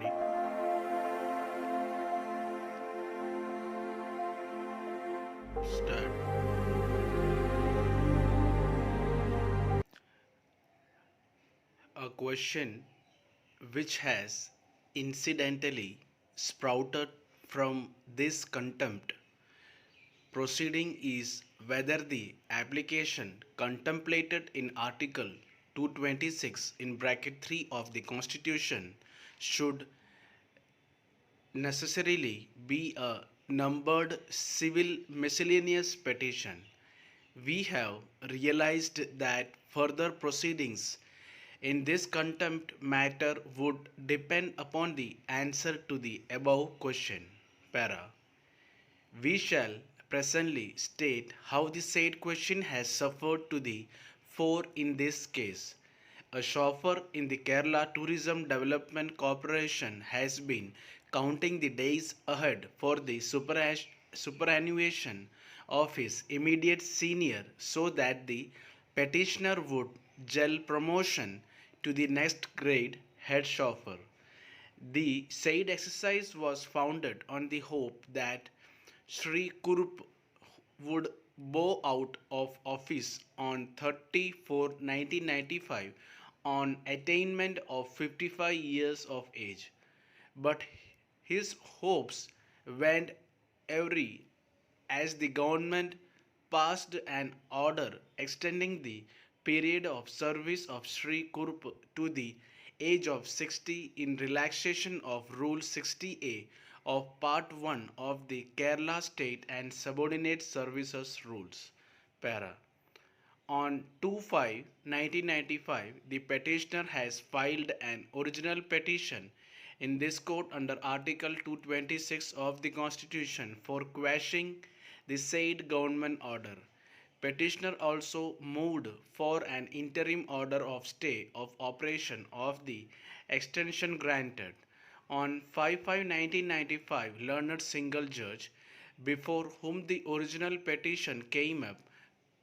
ready. Start. A question which has incidentally sprouted from this contempt proceeding is whether the application contemplated in Article 226 in bracket 3 of the Constitution should necessarily be a numbered civil miscellaneous petition. We have realized that further proceedings in this contempt matter would depend upon the answer to the above question. Para. We shall presently state how the said question has suffered to the fore in this case. A chauffeur in the Kerala Tourism Development Corporation has been counting the days ahead for the superannuation of his immediate senior so that the petitioner would gel promotion to the next grade head chauffeur. The said exercise was founded on the hope that Sri Kurup would bow out of office on 30 1995 on attainment of 55 years of age. But his hopes went awry as the government passed an order extending the period of service of Sri Kurup to the age of 60 in relaxation of Rule 60A of Part 1 of the Kerala State and Subordinate Services Rules. Para. On 2/5/1995, the petitioner has filed an original petition in this court under Article 226 of the Constitution for quashing the said government order. Petitioner also moved for an interim order of stay of operation of the extension granted. On 5/5/1995, learned single judge, before whom the original petition came up,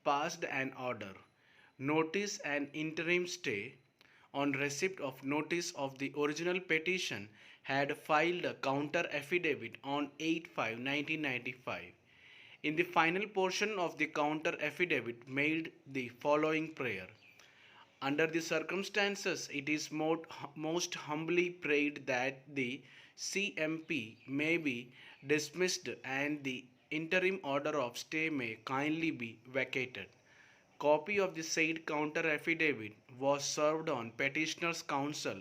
passed an order. Notice an interim stay. On receipt of notice of the original petition, had filed a counter affidavit on 8/5/1995. In the final portion of the counter affidavit made the following prayer. Under the circumstances, it is most humbly prayed that the CMP may be dismissed and the interim order of stay may kindly be vacated. Copy of the said counter affidavit was served on petitioner's counsel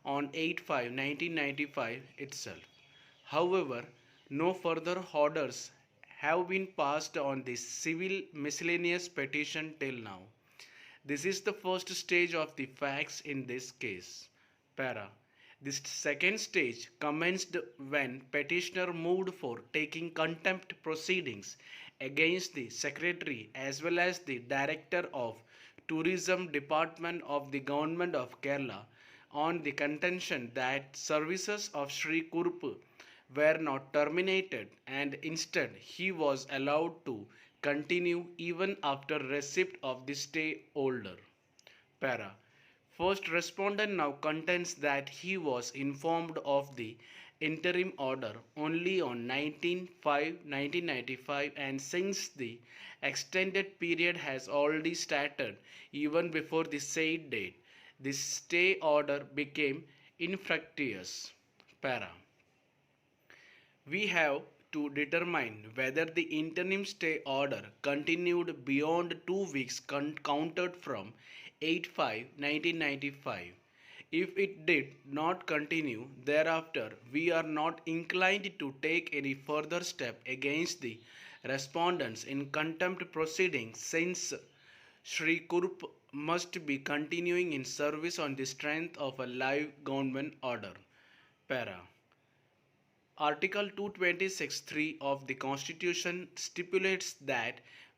on 8/5/1995 itself. However, no further orders have been passed on the civil miscellaneous petition till now. This is the first stage of the facts in this case. Para. This second stage commenced when petitioner moved for taking contempt proceedings against the secretary as well as the director of tourism department of the government of Kerala on the contention that services of Sri Kurupu were not terminated and instead he was allowed to continue even after receipt of the stay order. Para. First respondent now contends that he was informed of the interim order only on 19/5/1995 and since the extended period has already started even before the said date, the stay order became infructuous. Para. We have to determine whether the interim stay order continued beyond 2 weeks counted from 8/5/1995. If it did not continue thereafter, we are not inclined to take any further step against the respondents in contempt proceedings since Sri Kurup must be continuing in service on the strength of a live government order. Para. Article 226(3) of the Constitution stipulates that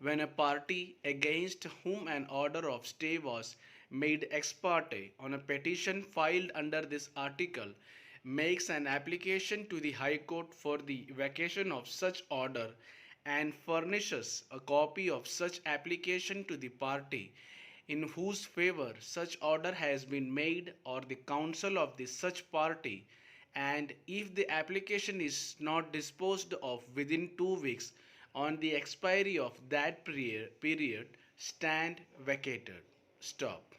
when a party against whom an order of stay was made ex parte on a petition filed under this article makes an application to the High Court for the vacation of such order and furnishes a copy of such application to the party in whose favor such order has been made or the counsel of the such party and if the application is not disposed of within 2 weeks on the expiry of that period, stand vacated. Stop.